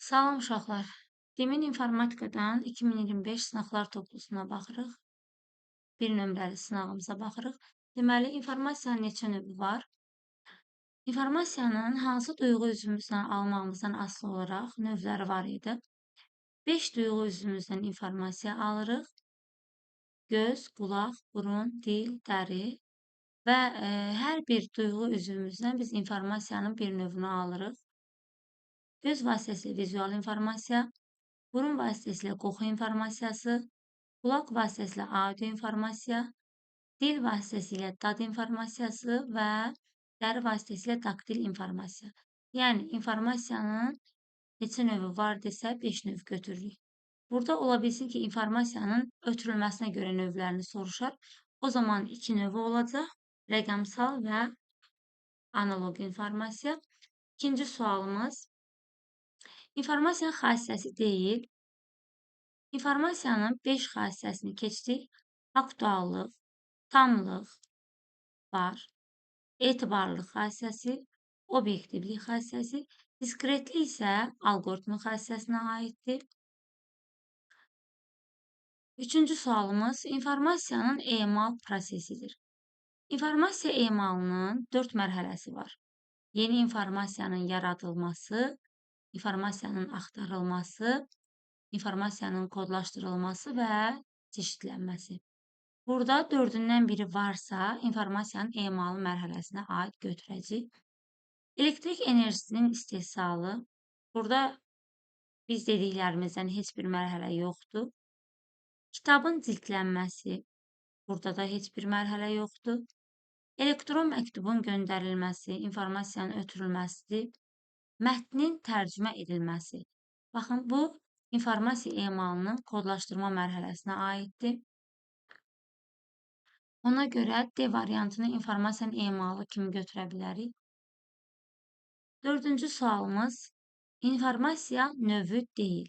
Salam uşaqlar. Demin informatikadan 2025 sınaqlar toplusuna baxırıq. Bir nömrəli sınağımıza baxırıq. Deməli, informasiyanın neçə növü var? İnformasiyanın hansı duyğu üzvümüzdən almağımızdan asılı olaraq növləri var idi. 5 duyğu üzvümüzdən informasiya alırıq. Göz, qulaq, burun, dil, dəri və hər bir duyğu üzvümüzdən biz informasiyanın bir növünü alırıq. Göz vasitəsilə vizual informasiya, burun vasitəsilə qoxu informasiyası, qulaq vasitəsilə audio informasiya, dil vasitəsilə dad informasiyası və dəri vasitəsilə taktil informasiya. Yəni, informasiyanın neçə növü var desə, 5 növ götürürük. Burada ola bilsin ki, informasiyanın ötürülməsinə görə növlərini soruşar. O zaman 2 növü olacaq, rəqəmsal və analoq informasiya. İkinci sualımız, informasiyanın xassəsi deyil. İnformasiyanın 5 xassəsini keçdik. Aktuallıq, tamlıq var, etibarlılıq xassəsi, obyektivlik xassəsi, diskretlik isə alqoritmin xassəsinə aiddir. Üçüncü sualımız informasiyanın emal prosesidir. İnformasiya emalının 4 mərhələsi var. Yeni informasiyanın yaradılması, informasiyanın axtarılması, informasiyanın kodlaşdırılması və çeşidlənməsi. Burada 4-ündən biri varsa, informasiyanın emalı mərhələsinə aid götürəcək. Elektrik enerjisinin istehsalı. Burada biz dediklərimizdən heç bir mərhələ yoxdur. Kitabın cildlənməsi. Burada da heç bir mərhələ yoxdur. Elektron məktubun göndərilməsi, informasiyanın ötürülməsidir. Mətnin tərcümə edilməsi. Baxın, bu informasiya emalının kodlaşdırma mərhələsinə aiddir. Ona görə D variantını informasiyanın emalı kimi götürə bilərik. Dördüncü sualımız, informasiya növü deyil.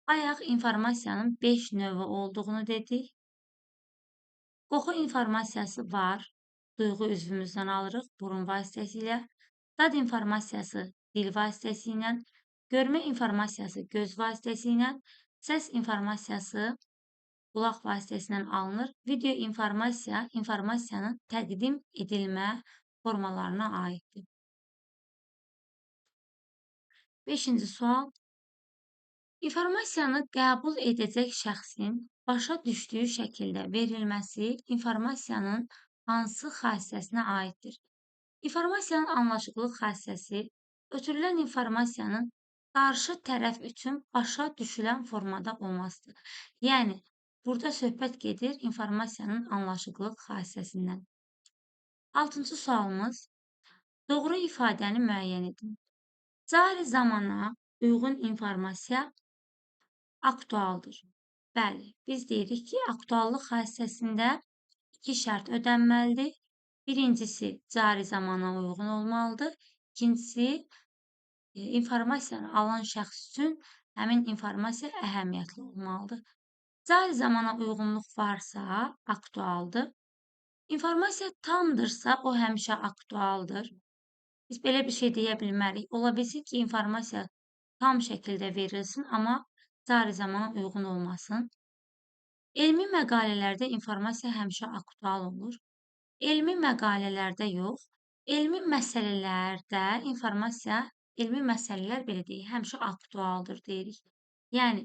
Bayaq informasiyanın 5 növü olduğunu dedik. Qoxu informasiyası var, duyğu üzvümüzdən alırıq, burun vasitəsilə. Dad informasiyası dil vasitəsilə, görmə informasiyası göz vasitəsilə, səs informasiyası qulaq vasitəsilə alınır. Video informasiya, informasiyanın təqdim edilmə formalarına aiddir. 5-ci sual. İnformasiyanı qəbul edəcək şəxsin başa düşdüyü şəkildə verilməsi informasiyanın hansı xassəsinə aiddir? İnformasiyanın anlaşıqlıq xassəsi ötürülən informasiyanın qarşı tərəf üçün başa düşülən formada olmasıdır. Yəni, burada söhbət gedir informasiyanın anlaşıqlıq xassəsindən. 6-cı sualımız, doğru ifadəni müəyyən edin. Cari zamana uyğun informasiya aktualdır. Bəli, biz deyirik ki, aktuallıq xassəsində 2 şərt ödənməlidir. Birincisi, cari zamana uyğun olmalıdır. İkincisi, informasiyanı alan şəxs üçün həmin informasiya əhəmiyyətli olmalıdır. Cari zamana uyğunluq varsa, aktualdır. İnformasiya tamdırsa, o həmişə aktualdır. Biz belə bir şey deyə bilmərik. Ola bilsin ki, informasiya tam şəkildə verilsin, amma cari zamana uyğun olmasın. Elmi məqalələrdə informasiya həmişə aktual olur. Elmi məqalələrdə yox, elmi məsələlərdə informasiya, elmi məsələlər belə deyək, həmişə aktualdır deyirik. Yəni,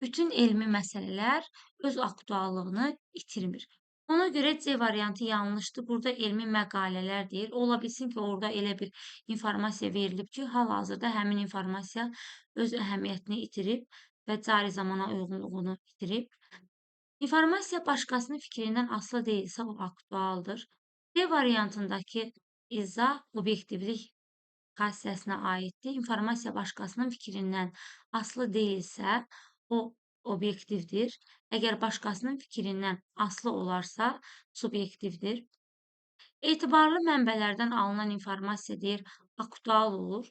bütün elmi məsələlər öz aktuallığını itirmir. Ona görə C variantı yanlışdır. Burada elmi məqalələr deyir. Ola bilsin ki, orada elə bir informasiya verilib ki, hal-hazırda həmin informasiya öz əhəmiyyətini itirib və cari zamana uyğunluğunu itirib. İnformasiya başqasının fikrindən asılı deyilsə, o aktualdır. D variantındakı izah obyektivlik xassəsinə aiddir. İnformasiya başqasının fikrindən asılı deyilsə, o obyektivdir. Əgər başqasının fikrindən asılı olarsa, subyektivdir. Etibarlı mənbələrdən alınan informasiya deyir, aktual olur.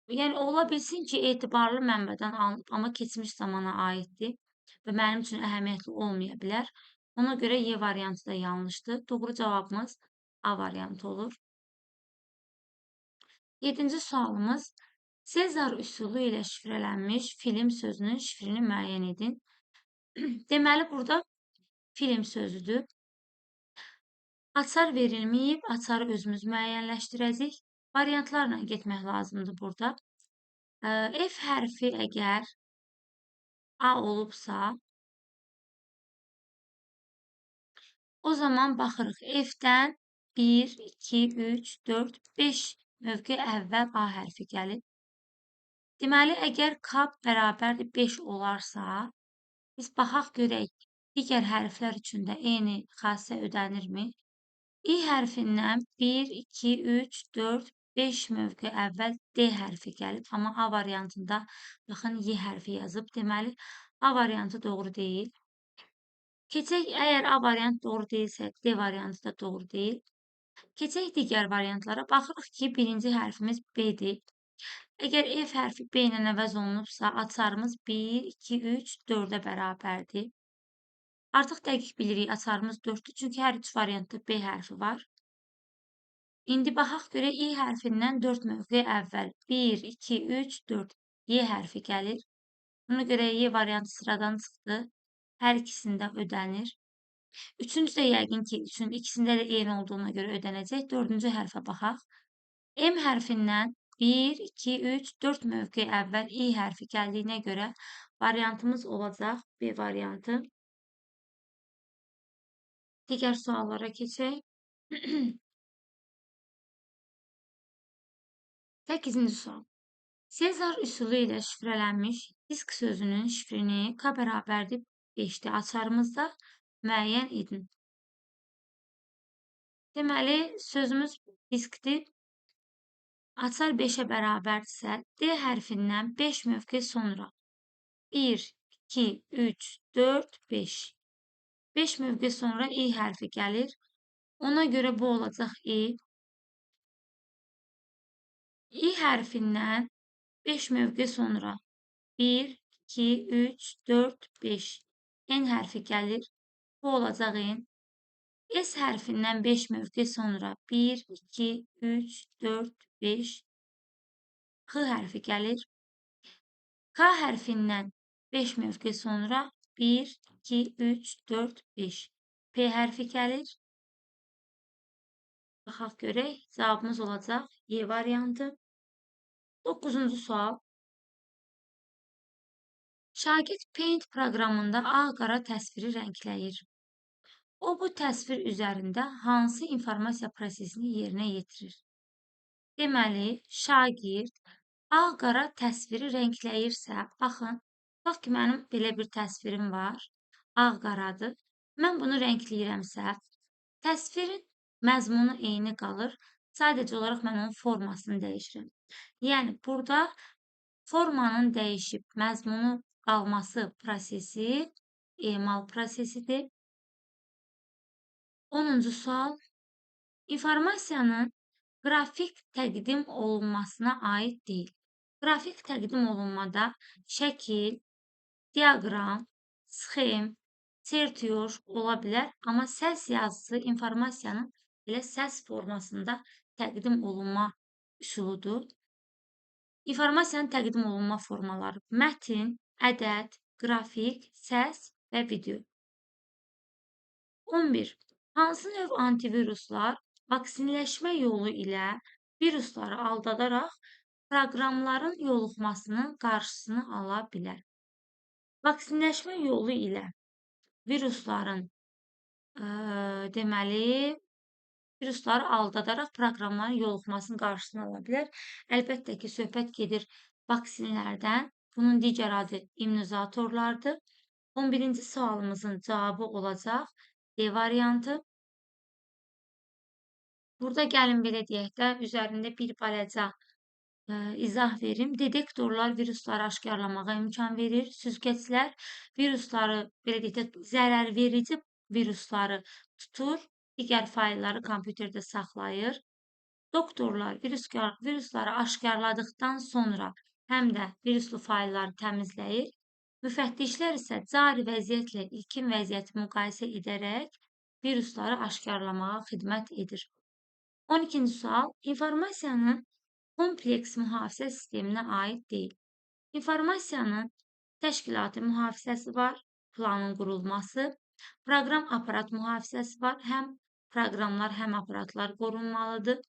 Yəni, ola bilsin ki, etibarlı mənbədən alınıb, amma keçmiş zamana aiddir və mənim üçün əhəmiyyətli olmaya bilər. Ona görə Y variantı da yanlışdır. Doğru cavabımız A variantı olur. 7-ci sualımız, Sezar üsulu ilə şifrələnmiş film sözünün şifrini müəyyən edin. Deməli, burada film sözüdür. Açar verilməyib, açarı özümüz müəyyənləşdirəcəyik. Variantlarla getmək lazımdır burada. F hərfi əgər A olubsa, o zaman baxırıq. F-dən 1, 2, 3, 4, 5 mövqe əvvəl A hərfi gəlir. Deməli, əgər K bərabərdir 5 olarsa, biz baxaq görək, digər hərflər üçün də eyni xassiyə ödənirmi? İ hərfindən 1, 2, 3, 4, 5 mövqe əvvəl D hərfi gəlib. Amma A variantında baxın, Y hərfi yazıb. Deməli, A variantı doğru deyil. Keçək, əgər A variant doğru deyilsə, D variantı da doğru deyil. Keçək digər variantlara. Baxırıq ki, birinci hərfimiz B-dir. Əgər F hərfi B ilə əvəz olunubsa, açarımız 1, 2, 3, 4-ə bərabərdir. Artıq dəqiq bilirik, açarımız 4-dür, çünki hər üç variantda B hərfi var. İndi baxaq görək, İ hərfindən 4 mövqe əvvəl 1, 2, 3, 4 Y hərfi gəlir. Buna görə Y variantı sıradan çıxdı. Hər ikisində ödənir. Üçüncü də yəqin ki, ikisində də eyni olduğuna görə ödənəcək. Dördüncü hərfə baxaq. M hərfindən 1, 2, 3, 4 mövqe əvvəl İ hərfi gəldiyinə görə variantımız olacaq B variantı. Digər suallara keçək. 8-ci sual. Sezar üsulu ilə şifrələnmiş disk sözünün şifrini K bərabərdir 5-dir. Açarımızda müəyyən edin. Deməli, sözümüz diskdir. Açar 5-ə bərabərdirsə, D hərfindən 5 mövqe sonra 1, 2, 3, 4, 5. 5 mövqe sonra İ hərfi gəlir. Ona görə bu olacaq İ. İ hərfindən 5 mövqe sonra 1, 2, 3, 4, 5. N hərfi gəlir. Bu olacaq N. S hərfindən 5 mövqe sonra 1, 2, 3, 4, 5. X hərfi gəlir. K hərfindən 5 mövqe sonra 1, 2, 3, 4, 5. P hərfi gəlir. Baxaq görək. Cavabımız olacaq Y variantı. 9-cu sual. Şagird Paint proqramında ağ-qara təsviri rəngləyir. O, bu təsvir üzərində hansı informasiya prosesini yerinə yetirir? Deməli, şagird ağ-qara təsviri rəngləyirsə, baxın, bax ki, mənim belə bir təsvirim var, ağ-qaradır. Mən bunu rəngləyirəmsə, təsvirin məzmunu eyni qalır, sadəcə olaraq mən onun formasını dəyişirəm. Yəni, burada formanın dəyişib məzmunu qalması prosesi emal prosesidir. 10-cu sual. İnformasiyanın qrafik təqdim olunmasına aid deyil. Qrafik təqdim olunmada şəkil, diaqram, sxem, sertiyoj ola bilər, amma səs yazısı informasiyanın elə səs formasında təqdim olunma üsuludur. İnformasiyanın təqdim olunma formaları mətn, ədəd, qrafik, səs və video. 11. Hansı növ antiviruslar vaksinləşmə yolu ilə virusları aldadaraq proqramların yoluxmasının qarşısını ala bilər? Vaksinləşmə yolu ilə virusların deməli, virusları aldadaraq proqramların yoluxmasının qarşısını ala bilər. Əlbəttə ki, söhbət gedir vaksinlərdən. Bunun digər adı immunizatorlardır. 11-ci sualımızın cavabı olacaq D variantı. Burada gəlin belə deyək də, üzərində bir balaca izah verim. Detektorlar virusları aşkarlamağa imkan verir. Süzgəclər virusları, belə deyək də, zərərverici virusları tutur. Digər faylları kompüterdə saxlayır. Doktorlar virusları aşkarladıqdan sonra həm də viruslu faylları təmizləyir. Müfəttişlər isə cari vəziyyətlə ilkin vəziyyəti müqayisə edərək virusları aşkarlamağa xidmət edir. 12-ci sual. İnformasiyanın kompleks mühafizə sisteminə aid deyil. İnformasiyanın təşkilati mühafizəsi var, planın qurulması, proqram aparat mühafizəsi var. Həm proqramlar, həm aparatlar qorunmalıdır.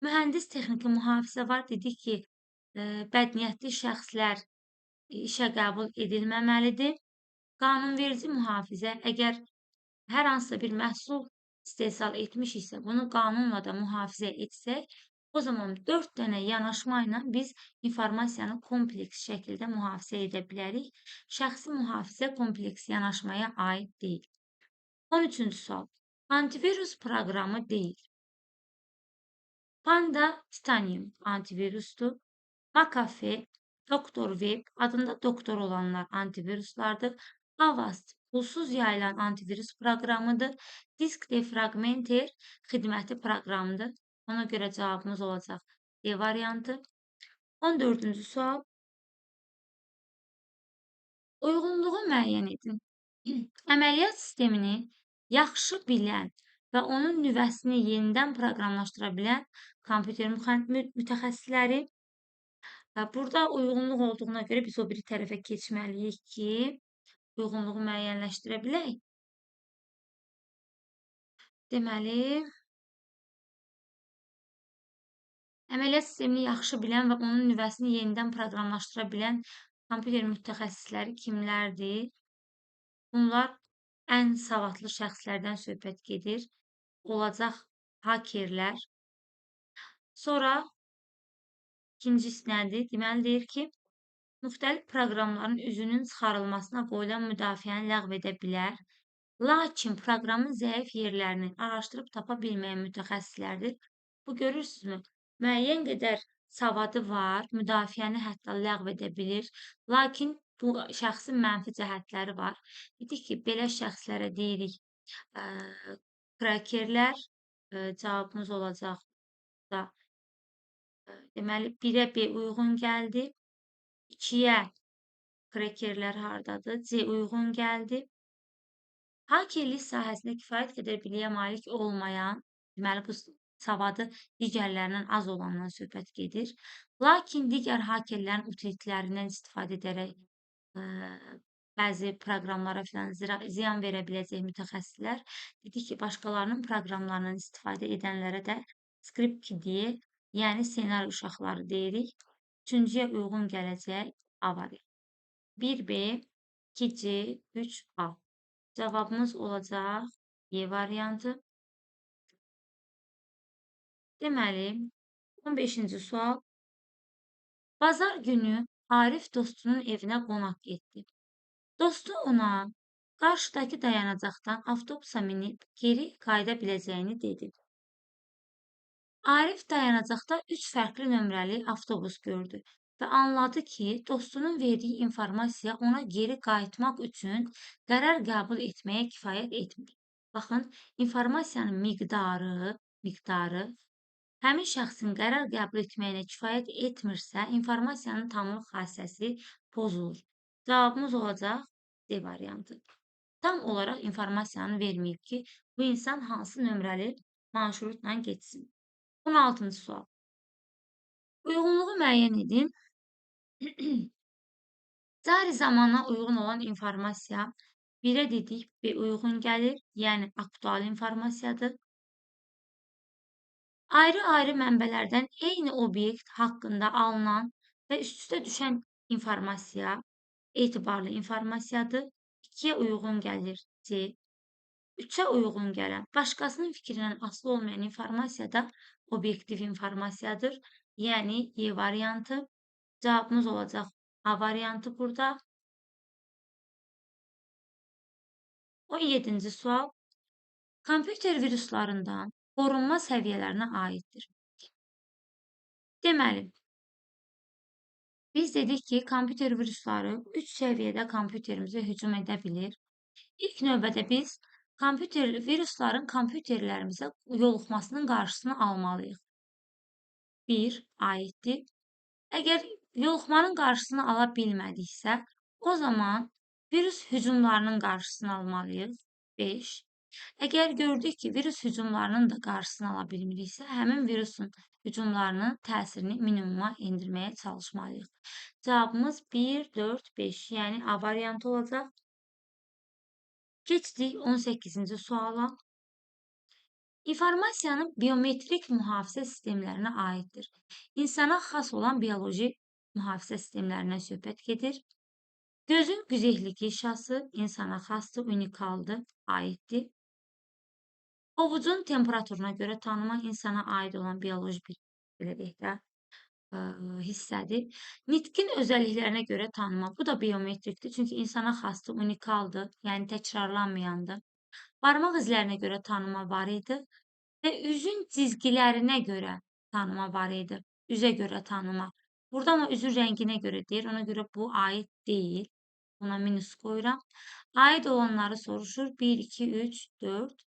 Mühəndis texniki mühafizə var. Dedik ki, bədniyyətli şəxslər işə qəbul edilməməlidir. Qanunverici mühafizə, əgər hər hansısa bir məhsul istehsal etmişiksə, bunu qanunla da mühafizə etsək, o zaman 4 dənə yanaşma ilə biz informasiyanı kompleks şəkildə mühafizə edə bilərik. Şəxsi mühafizə kompleks yanaşmaya aid deyil. 13-cü sual. Antivirus proqramı deyil. Panda Titanium antivirusdur. McAfee, Doktor Web adında doktor olanlar antiviruslardır. Avast pulsuz yayılan antivirus proqramıdır. Disk defragmenter xidməti proqramıdır. Ona görə cavabımız olacaq D variantı. 14-cü sual. Uyğunluğu müəyyən edin. Əməliyyat sistemini yaxşı bilən və onun nüvəsini yenidən proqramlaşdıra bilən kompüter mütəxəssisləri. Burada uyğunluq olduğuna görə biz o biri tərəfə keçməliyik ki, uyğunluğu müəyyənləşdirə bilək. Deməli, əməliyyat sistemini yaxşı bilən və onun nüvəsini yenidən proqramlaşdıra bilən kompüter mütəxəssisləri kimlərdir? Bunlar ən savadlı şəxslərdən söhbət gedir. Olacaq hakerlər. Sonra ikincisi nədir? Deməli, deyir ki, müxtəlif proqramların üzünün çıxarılmasına qoyulan müdafiəni ləğv edə bilər. Lakin proqramın zəif yerlərini araşdırıb tapa bilməyən mütəxəssislərdir. Bu görürsünüzmü? Müəyyən qədər savadı var, müdafiəni hətta ləğv edə bilir. Lakin bu şəxsin mənfi cəhətləri var. Dedik ki, belə şəxslərə deyirik krakerlər. Cavabımız olacaq da. Deməli, 1-ə B uyğun gəldi. 2-yə krakerlər hardadır? C uyğun gəldi. Hakerlik sahəsində kifayət qədər biliyə malik olmayan, deməli bu savadı digərlərindən az olandan söhbət gedir. Lakin digər hakerlərin utilitlərindən istifadə edərək bəzi proqramlara filan ziyan verə biləcək mütəxəssislər. Dedik ki, başqalarının proqramlarından istifadə edənlərə də script kiddiyə, yəni ssenari uşaqları deyirik. 3-cüyə uyğun gələcək A variantı. 1B, 2C, 3A. Cavabımız olacaq Y variantı. Deməli, 15-ci sual. Bazar günü Arif dostunun evinə qonaq getdi. Dostu ona qarşıdakı dayanacaqdan avtobusa minib geri qayıda biləcəyini dedi. Arif dayanacaqda 3 fərqli nömrəli avtobus gördü və anladı ki, dostunun verdiyi informasiya ona geri qayıtmaq üçün qərar qəbul etməyə kifayət etmir. Baxın, informasiyanın miqdarı həmin şəxsin qərar qəbul etməyinə kifayət etmirsə, informasiyanın tamlıq xassəsi pozulur. Cavabımız olacaq D variantı. Tam olaraq informasiyanı verməyib ki, bu insan hansı nömrəli marşrutla getsin. 16-cı sual. Uyğunluğu müəyyən edin. Cari zamana uyğun olan informasiya 1-ə dedik, B uyğun gəlir, yəni aktual informasiyadır. Ayrı-ayrı mənbələrdən eyni obyekt haqqında alınan və üst-üstə düşən informasiya etibarlı informasiyadır. 2-yə uyğun gəlir C. 3-ə uyğun gələn, başqasının fikrindən asılı olmayan informasiya da obyektiv informasiyadır. Yəni Y variantı. Cavabımız olacaq A variantı burada. 17-ci sual. Kompüter viruslarından qorunma səviyyələrinə aiddir. Deməli, biz dedik ki, kompüter virusları 3 səviyyədə kompüterimizə hücum edə bilir. İlk növbədə biz virusların kompüterlərimizə yoluxmasının qarşısını almalıyıq. 1 aiddir. Əgər yoluxmanın qarşısını ala bilmədiksə, o zaman virus hücumlarının qarşısını almalıyıq. 5. Əgər gördük ki, virus hücumlarının da qarşısını ala bilmiriksə, həmin virusun hücumlarının təsirini minimuma endirməyə çalışmalıyıq. Cavabımız 1, 4, 5. Yəni A variantı olacaq. Keçdik 18-ci suala. İnformasiyanın biometrik mühafizə sistemlərinə aiddir. İnsana xas olan bioloji mühafizə sistemlərindən söhbət gedir. Gözün güzehlik şişası insana xasdır, unikaldır, aiddir. Ovucun temperaturuna görə tanıma insana aid olan bioloji bir belə deyək də, hissədir. Nitqin özəlliklərinə görə tanıma, bu da biometrikdir, çünki insana xasdır, unikaldır, yəni təkrarlanmayandır. Barmaq izlərinə görə tanıma var idi və üzün cizgilərinə görə tanıma var idi. Üzə görə tanıma. Burada amma üzün rənginə görə deyir, ona görə bu aid deyil. Buna minus qoyuram. Aid olanları soruşur. 1, 2, 3, 4.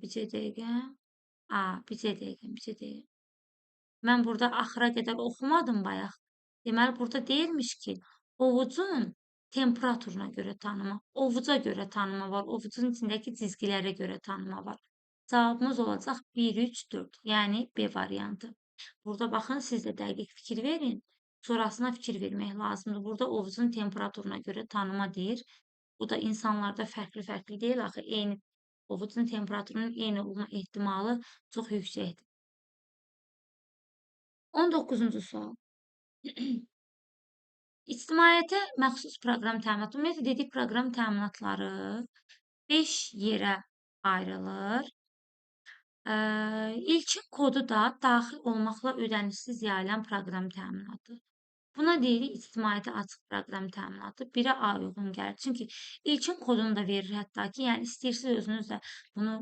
Bircə dəqiqə. Bircə dəqiqə. Mən burada axıra qədər oxumadım bayaq. Deməli, burada deyirmiş ki, ovucun temperaturuna görə tanıma, ovuca görə tanıma var, ovucun içindəki cizgilərə görə tanıma var. Cavabımız olacaq 1, 3, 4. Yəni B variantı. Burada baxın, siz də dəqiq fikir verin. Sonrasına fikir vermək lazımdır. Burada ovucun temperaturuna görə tanıma deyir. Bu da insanlarda fərqli deyil. Axı, eyni ovucun temperaturunun eyni olma ehtimalı çox yüksəkdir. 19-cu sual. İctimaiyyətə məxsus proqram təminatı. Ümumiyyətlə, dedik proqram təminatları 5 yerə ayrılır. İlkin kodu da daxil olmaqla ödənişsiz yayılan proqram təminatı. Buna deyirik ictimaiyyətə açıq proqram təminatı. 1-ə A uyğun gəlir. Çünki ilkin kodunu da verir hətta ki, yəni istəyirsiniz özünüz də bunu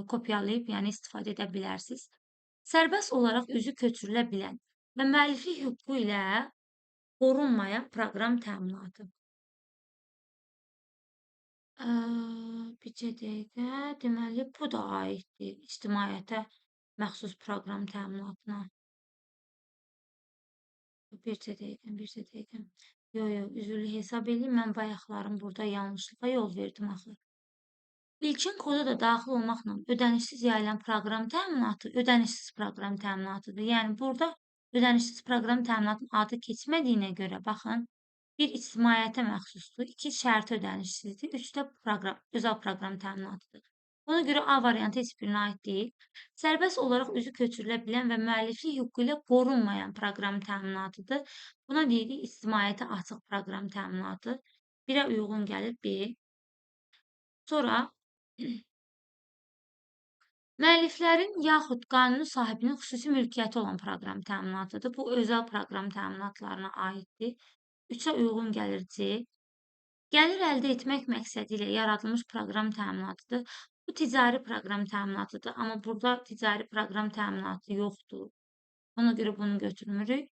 kopyalayıb, yəni istifadə edə bilərsiniz. Sərbəst olaraq üzü köçürülə bilən və müəlliflik hüququ ilə qorunmayan proqram təminatı. Bircə dəqiqə. Deməli, bu da aiddir ictimaiyyətə məxsus proqram təminatına. Bircə dəqiqə. Üzrlü hesab edeyim. Mən bayaqlarım burada yanlışlığa yol verdim axı. İlkin koda da daxil olmaqla ödənişsiz yayılan proqram təminatı ödənişsiz proqram təminatıdır. Yəni, burada ödənişsiz proqram təminatının adı keçmədiyinə görə, baxın, 1 ictimaiyyətə məxsusdur, 2 şərti ödənişsizdir, 3 də özəl proqram təminatıdır. Ona görə A variantı heç birinə aid deyil. Sərbəst olaraq üzü köçürülə bilən və müəlliflik hüququ ilə qorunmayan proqram təminatıdır. Buna deyirik ictimaiyyətə açıq proqram təminatı. 1-ə uyğun gəlir B. Sonra müəlliflərin yaxud qanuni sahibinin xüsusi mülkiyyəti olan proqram təminatıdır. Bu, özəl proqram təminatlarına aiddir. 3-ə uyğun gəlir C. Gəlir əldə etmək məqsədi ilə yaradılmış proqram təminatıdır. Bu, ticari proqram təminatıdır. Amma burada ticari proqram təminatı yoxdur. Ona görə bunu götürmürük.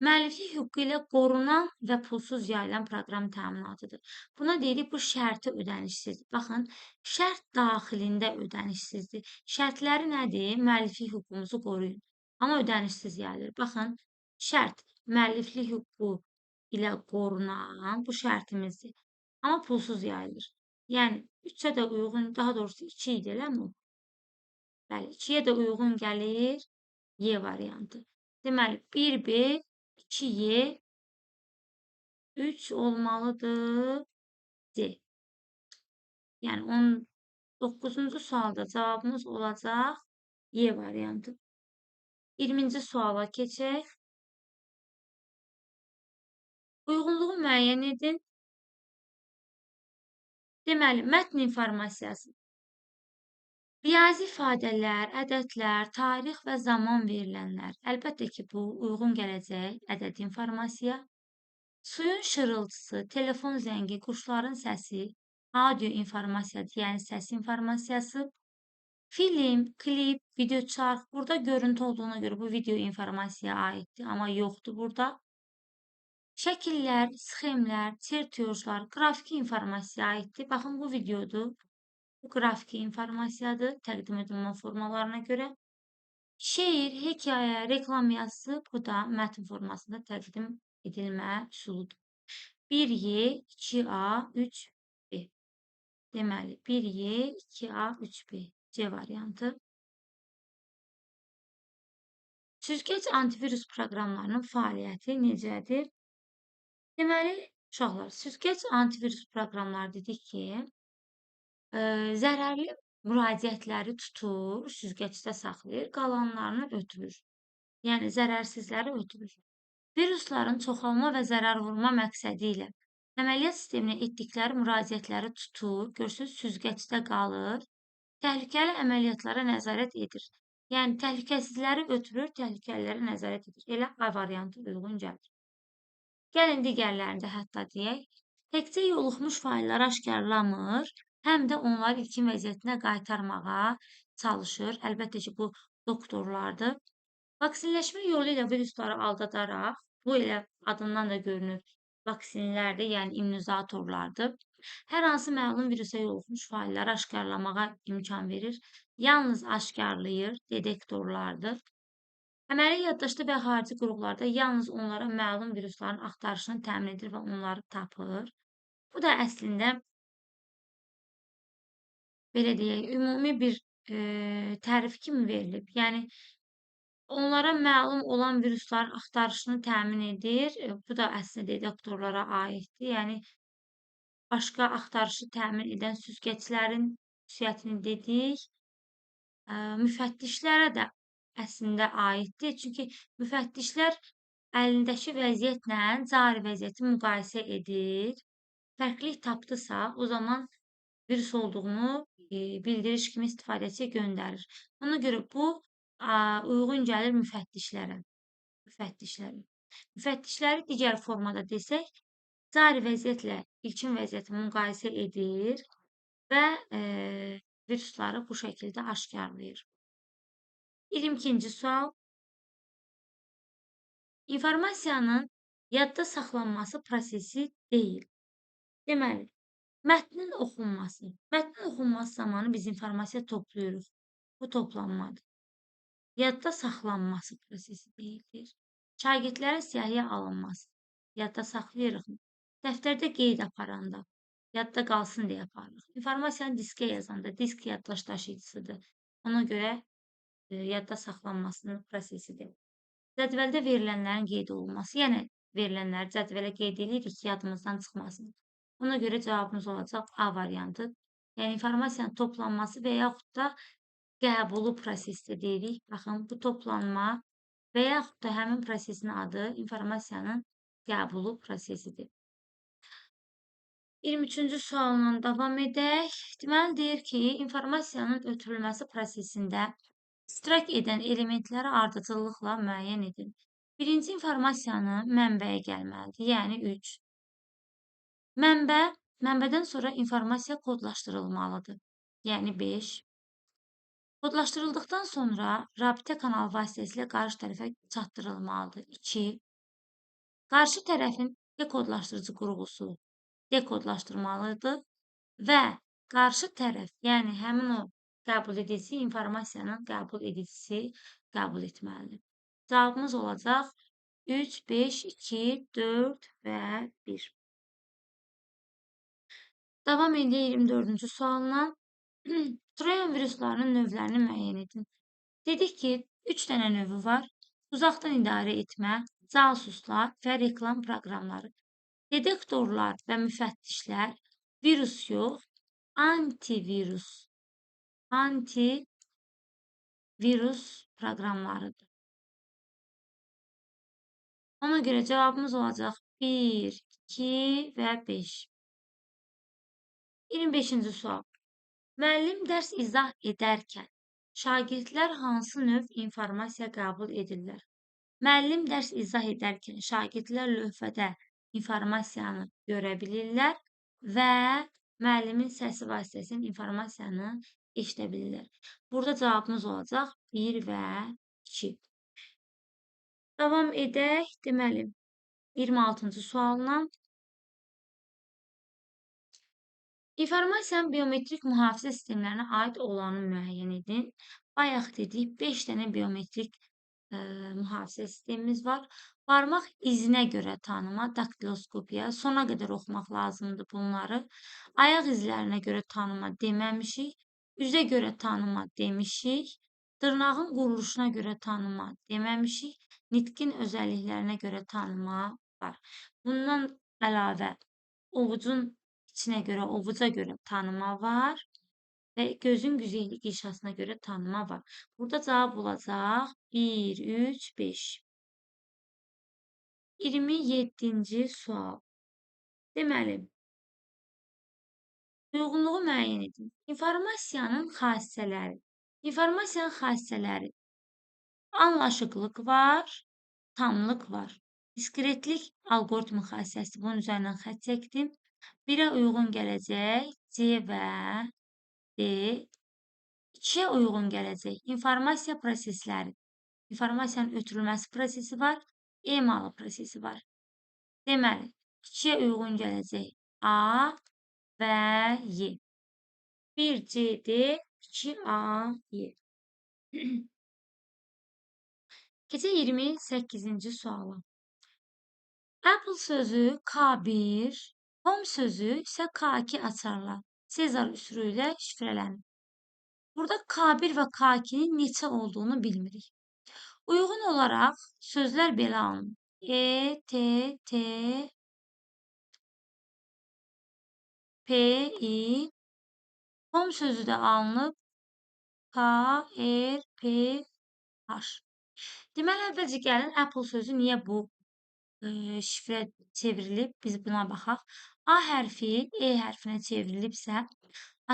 Müəlliflik hüququ ilə qorunan və pulsuz yayılan proqram təminatıdır. Buna deyirik, bu şərti ödənişsizdir. Baxın, şərt daxilində ödənişsizdir. Şərtləri nədir? Müəlliflik hüququmuzu qoruyun. Amma ödənişsiz yayılır. Baxın, şərt müəlliflik hüququ ilə qorunan bu şərtimizdir. Amma pulsuz yayılır. Yəni, 3-ə də uyğun, daha doğrusu 2 idi, eləmi? Bəli, 2-yə də uyğun gəlir Y variantı. Deməli, 1B, 2Y, 3 olmalıdır C. Yəni, 19-cu sualda cavabımız olacaq Y variantı. 20-ci suala keçək. Uyğunluğu müəyyən edin. Deməli, mətn informasiyası. Riyazi ifadələr, ədədlər, tarix və zaman verilənlər. Əlbəttə ki, bu uyğun gələcək ədəd informasiya. Suyun şırıltısı, telefon zəngi, quşların səsi, audio informasiyadır, yəni səs informasiyası. Film, klip, videoçarx, burada görüntü olduğuna görə bu video informasiyaya aiddir, amma yoxdur burada. Şəkillər, sxemlər, çertyojlar, qrafiki informasiya aiddir. Baxın, bu videodur. Bu qrafiki informasiyadır, təqdim edilmə formalarına görə. Şeir, hekayə, reklam yazısı, bu da mətn formasında təqdim edilmə üsuludur. 1Y, 2A, 3B. Deməli, 1Y, 2A, 3B. C variantı. Süzgəc antivirus proqramlarının fəaliyyəti necədir? Deməli, uşaqlar, süzgəc antivirus proqramları dedik ki, zərərli müraciətləri tutur, süzgəcdə saxlayır, qalanlarını ötürür. Yəni, zərərsizləri ötürür. Virusların çoxalma və zərər vurma məqsədi ilə əməliyyat sisteminə etdikləri müraciətləri tutur, görsünüz, süzgəcdə qalır, təhlükəli əməliyyatlara nəzarət edir. Yəni, təhlükəsizləri ötürür, təhlükəlilərə nəzarət edir. Elə A variantı uyğun gəlir. Gəlin digərlərini də hətta deyək. Təkcə yoluxmuş failləri aşkarlamır, həm də onları ilkin vəziyyətinə qaytarmağa çalışır. Əlbəttə ki, bu doktorlardır. Vaksinləşmə yolu ilə virusları aldadaraq, bu elə adından da görünür, vaksinlərdir, yəni immunizatorlardır. Hər hansı məlum virusa yoluxmuş failləri aşkarlamağa imkan verir. Yalnız aşkarlayır, detektorlardır. Əməli yaddaşda və xarici qurğularda yalnız onlara məlum virusların axtarışını təmin edir və onları tapır. Bu da əslində, belə deyək, ümumi bir tərif kimi verilib. Yəni, onlara məlum olan virusların axtarışını təmin edir. Bu da əslində detektorlara aiddir. Yəni, başqa axtarışı təmin edən süzgəclərin xüsusiyyətini dedik. Müfəttişlərə də əslində aiddir. Çünki müfəttişlər əlindəki vəziyyətlə cari vəziyyəti müqayisə edir. Fərqlilik tapdısa, o zaman virus olduğunu bildiriş kimi istifadəçiyə göndərir. Ona görə bu uyğun gəlir müfəttişlərə. Müfəttişləri digər formada desək, cari vəziyyətlə ilkin vəziyyəti müqayisə edir və virusları bu şəkildə aşkarlayır. 22-ci sual. İnformasiyanın yadda saxlanması prosesi deyil. Deməli, mətnin oxunması. Mətnin oxunması zamanı biz informasiya toplayırıq. Bu toplanmadır. Yadda saxlanması prosesi deyilir. Şagirdlərin siyahıya alınması. Yadda saxlayırıq. Dəftərdə qeyd aparanda. Yadda qalsın deyə aparırıq. İnformasiyanı diskə yazanda. Disk yaddaş daşıyıcısıdır. Ona görə yadda saxlanmasının prosesidir. Cədvəldə verilənlərin qeyd olunması. Yəni, verilənləri cədvələ qeyd edirik ki, yadımızdan çıxmasın. Ona görə cavabımız olacaq A variantı. Yəni, informasiyanın toplanması və yaxud da qəbulu prosesi deyirik. Baxın, bu toplanma və yaxud da həmin prosesin adı informasiyanın qəbulu prosesidir. 23-cü sualla davam edək. Deməli, deyir ki, informasiyanın ötürülməsi prosesində iştirak edən elementləri ardıcıllıqla müəyyən edin. Birinci informasiyanın mənbəyə gəlməlidir, yəni 3. Mənbədən sonra informasiya kodlaşdırılmalıdır, yəni 5. Kodlaşdırıldıqdan sonra rabitə kanalı vasitəsilə qarşı tərəfə çatdırılmalıdır. 2. Qarşı tərəfin dekodlaşdırıcı qurğusu dekodlaşdırmalıdır və qarşı tərəf, yəni həmin o qəbul edici informasiyanın qəbul edicisi qəbul etməlidir. Cavabımız olacaq 3, 5, 2, 4 və 1. Davam edir 24-cü sualla. Troyan viruslarının növlərini müəyyən edin. Dedik ki, 3 dənə növü var. Uzaqdan idarə etmə, casuslar və reklam proqramları. Detektorlar və müfəttişlər virus yox, antivirus proqramlarıdır. Ona görə cavabımız olacaq 1, 2 və 5. 25-ci sual. Müəllim dərs izah edərkən şagirdlər hansı növ informasiya qəbul edirlər? Müəllim dərs izah edərkən şagirdlər lövhədə informasiyanı görə bilirlər və müəllimin səsi vasitəsilə informasiyanı eşidə bilirlər. Burada cavabımız olacaq 1 və 2. Davam edək. Deməli, 26-cı sualla. İnformasiyanın biometrik mühafizə sistemlərinə aid olanı müəyyən edin. Bayaq dedik, 5 dənə biometrik mühafizə sistemimiz var. Barmaq izinə görə tanıma, daktiloskopiya, sona qədər oxumaq lazımdır bunları. Ayaq izlərinə görə tanıma deməmişik, üzə görə tanıma demişik. Dırnağın quruluşuna görə tanıma deməmişik, nitqin özəlliklərinə görə tanıma var. Bundan əlavə ovucun içinə görə, ovuca görə tanıma var və gözün güzeyli qişasına görə tanıma var. Burada cavab olacaq 1, 3, 5. 27-ci sual. Deməli, uyğunluğu müəyyən edin. İnformasiyanın xassələri. İnformasiyanın xassələri. Anlaşıqlıq var, tamlıq var. Diskretlik alqoritmi xassəsi. Bunun üzərindən xətt çəkdim. 1-ə uyğun gələcək C və D. 2-yə uyğun gələcək informasiya prosesləri. İnformasiyanın ötürülməsi prosesi var, emalı prosesi var. Deməli, 2-yə uyğun gələcək A və Y. 1 C, D, 2 A, Y. Keçək 28-ci suala. Apple sözü K1, Home sözü isə K2 açarlar. Sezar üsulu ilə şifrələnir. Burada K1 və K2-nin neçə olduğunu bilmirik. Uyğun olaraq sözlər belə alınır. E, T, T, P, I. Home sözü də alınıb. K, R, P, H. Deməli, əvvəlcə gəlin Apple sözü niyə bu şifrə çevrilib? Biz buna baxaq. A hərfi E hərfinə çevrilibsə,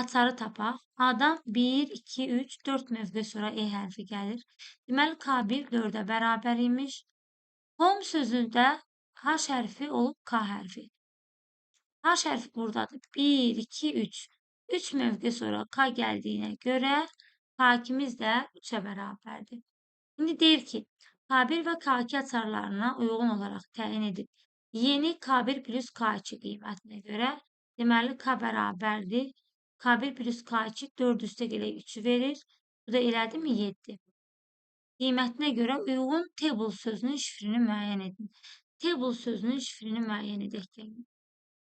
açarı tapaq. A-dan 1, 2, 3, 4 mövqe sonra E hərfi gəlir. Deməli, K1 4-ə bərabər imiş. Home sözündə H hərfi olub K hərfi. H hərfi buradadır. 1, 2, 3. 3 mövqe sonra K gəldiyinə görə K2-miz də 3-ə bərabərdir. İndi deyir ki, K1 və K2 açarlarına uyğun olaraq təyin edib. Yeni K1 plus K2 qiymətinə görə, deməli, K bərabərdir. K1 plus K2 4 üstə gələk 3 verir. Bu da elədi mi? 7. Qiymətinə görə uyğun table sözünün şifrini müəyyən edin. Table sözünün şifrini müəyyən edək.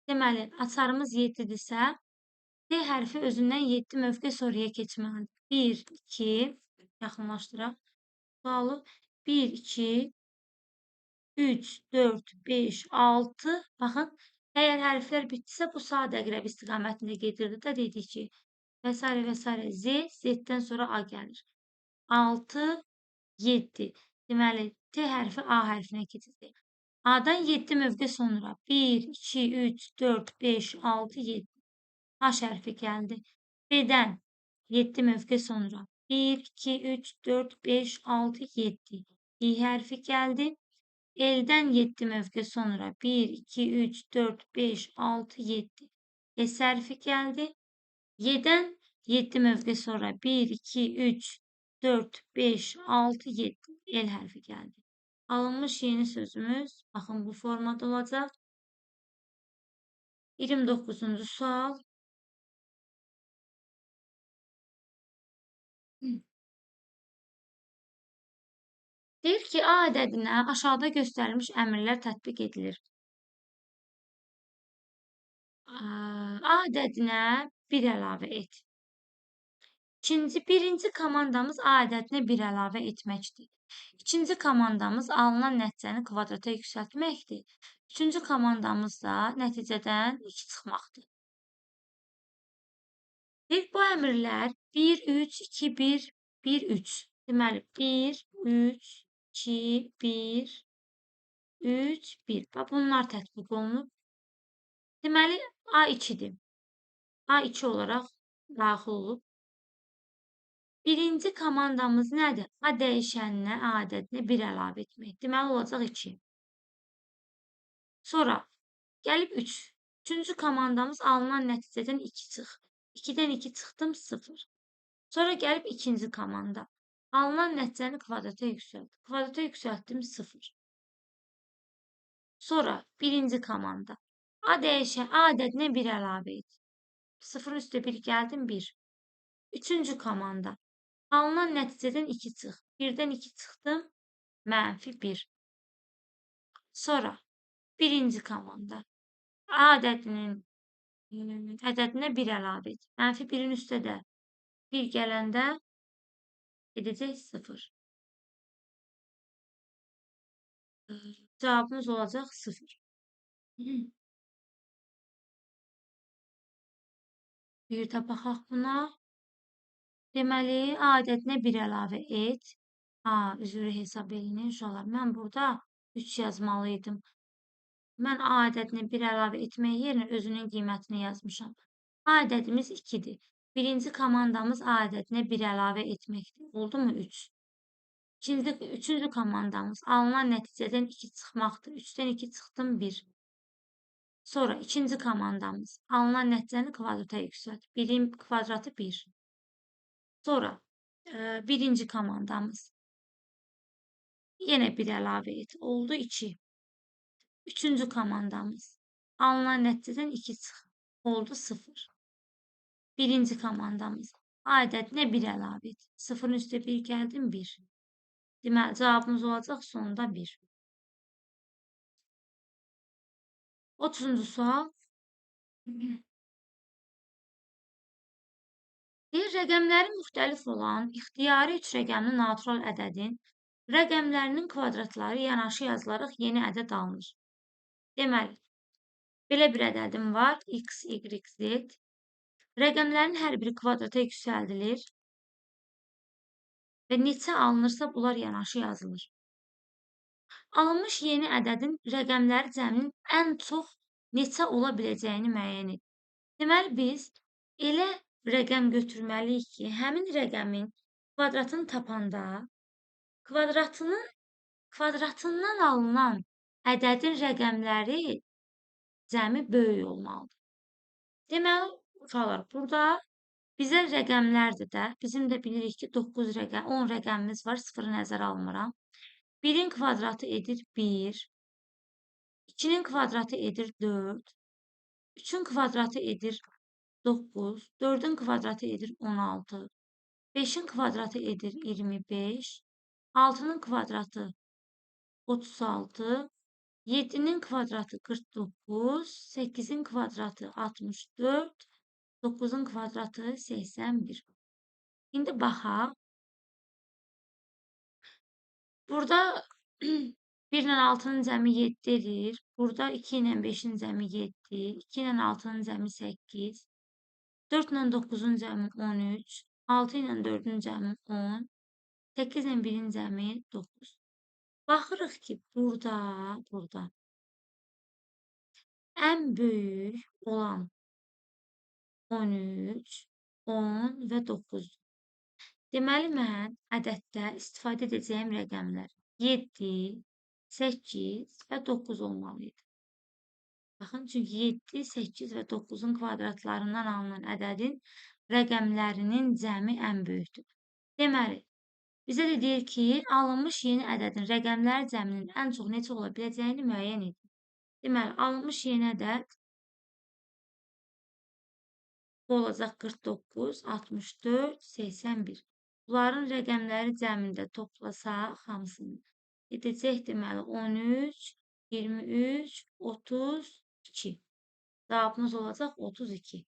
Deməli, açarımız 7-dirsə, D hərfi özündən 7 mövqe sonraya keçməlidir. 1, 2, yaxınlaşdıraq. Sualı 1, 2, 3, 4, 5, 6. Baxın, əgər hərflər bitsə, bu saat əqrəb istiqamətində gedirdi də dedik ki, və s. və s. Z, Z-dən sonra A gəlir. 6, 7. Deməli, T hərfi A hərfinə keçəcək. A-dan 7 mövqe sonra 1, 2, 3, 4, 5, 6, 7. H hərfi gəldi. B-dən 7 mövqe sonra 1, 2, 3, 4, 5, 6, 7. İ hərfi gəldi. L'dən 7 mövqe sonra 1, 2, 3, 4, 5, 6, 7. S hərfi gəldi. Y-dən 7 mövqe sonra 1, 2, 3, 4, 5, 6, 7. L hərfi gəldi. Alınmış yeni sözümüz, baxın bu formada olacaq. 29-cu sual. Deyir ki, A ədədinə aşağıda göstərilmiş əmrlər tətbiq edilir. A ədədinə 1 əlavə et. Birinci komandamız A ədədinə 1 əlavə etməkdir. İkinci komandamız alınan nəticəni kvadrata yüksəltməkdir. Üçüncü komandamız da nəticədən 2 çıxmaqdır. Bu əmrlər 1, 3, 2, 1, 1, 3. Deməli, 1, 3, 2, 1, 3, 1. Bunlar tətbiq olunub. Deməli, A2-dir. A2 olaraq daxil olub. Birinci komandamız nədir? A dəyişəninə, A ədədinə 1 əlavə etmək. Deməli, olacaq 2. Sonra, gəlib 3. Üçüncü komandamız alınan nəticədən 2 çıx. 2-dən 2 çıxdım, 0. Sonra gəlib ikinci komanda. Alınan nəticəni kvadrata yüksəlt. Kvadrata yüksəltdim, 0. Sonra, birinci komanda. A ədədinə 1 əlavə et. 0 üstə 1 gəldim, 1. Üçüncü komanda. Alınan nəticədən 2 çıx. 1-dən 2 çıxdım, -1. Sonra, birinci komanda. A ədədinə 1 əlavə et. -1-in üstə də 1 gələndə edəcək 0. Cavabımız olacaq 0. Bir də baxaq buna. Deməli, A ədədinə 1 əlavə et. Üzrü hesab edin uşaqlar. Mən burada 3 yazmalıydım. Mən A ədədinə 1 əlavə etmək yerinə özünün qiymətini yazmışam. A ədədimiz 2-dir. Birinci komandamız A ədədinə 1 əlavə etməkdir. Oldu mu 3? Üçüncü komandamız alınan nəticədən 2 çıxmaqdır. 3-dən 2 çıxdım 1. Sonra ikinci komandamız alınan nəticəni kvadrata yüksəlt. 1-in kvadratı 1. Sonra birinci komandamız. Yenə 1 əlavə et. Oldu 2. Üçüncü komandamız. Alınan nəticədən 2 çıx. Oldu 0. Birinci komandamız. A ədədinə 1 əlavə et. 0-ın üstə 1 gəldim 1. Deməli, cavabımız olacaq sonda 1. 30-cu sual. Rəqəmləri müxtəlif olan ixtiyari 3 rəqəmli natural ədədin rəqəmlərinin kvadratları yanaşı yazılaraq yeni ədəd alınır. Deməli, belə bir ədədim var, x, y, z. Rəqəmlərin hər biri kvadrata yüksəldilir və neçə alınırsa bunlar yanaşı yazılır. Alınmış yeni ədədin rəqəmləri cəminin ən çox neçə ola biləcəyini müəyyən et. Deməli, biz elə rəqəm götürməliyik ki, həmin rəqəmin kvadratını tapanda kvadratından alınan ədədin rəqəmləri cəmi böyük olmalıdır. Deməli, uşaqlar, burada bizə rəqəmlərdir də. Bizim də bilirik ki, 9 rəqəm, 10 rəqəmimiz var, 0-ı nəzərə almıram. 1-in kvadratı edir 1, 2-nin kvadratı edir 4, 3-ün kvadratı edir 9, 4-ün kvadratı edir 16, 5-in kvadratı edir 25, 6-nın kvadratı 36, 7-nin kvadratı 49, 8-in kvadratı 64, 9-un kvadratı 81. İndi baxaq. Burada 1 ilə 6-nın cəmi 7 edir. Burada 2 ilə 5-in cəmi 7, 2 ilə 6-nın cəmi 8, 4 ilə 9-un cəmi 13, 6 ilə 4-ün cəmi 10, 8 ilə 1-in cəmi 9. Baxırıq ki, burada ən böyük olan 13, 10 və 9. Deməli, mən ədəddə istifadə edəcəyim rəqəmlər 7, 8 və 9 olmalıydı. Baxın, çünki 7, 8 və 9-un kvadratlarından alınan ədədin rəqəmlərinin cəmi ən böyükdür. Deməli, bizə də deyir ki, alınmış yeni ədədin rəqəmləri cəminin ən çox neçə ola biləcəyini müəyyən edin. Deməli, alınmış yeni ədəd olacaq 49, 64, 81. Bunların rəqəmləri cəmində toplasaq hamısını edəcək, deməli 13, 23, 32. Cavabımız olacaq 32.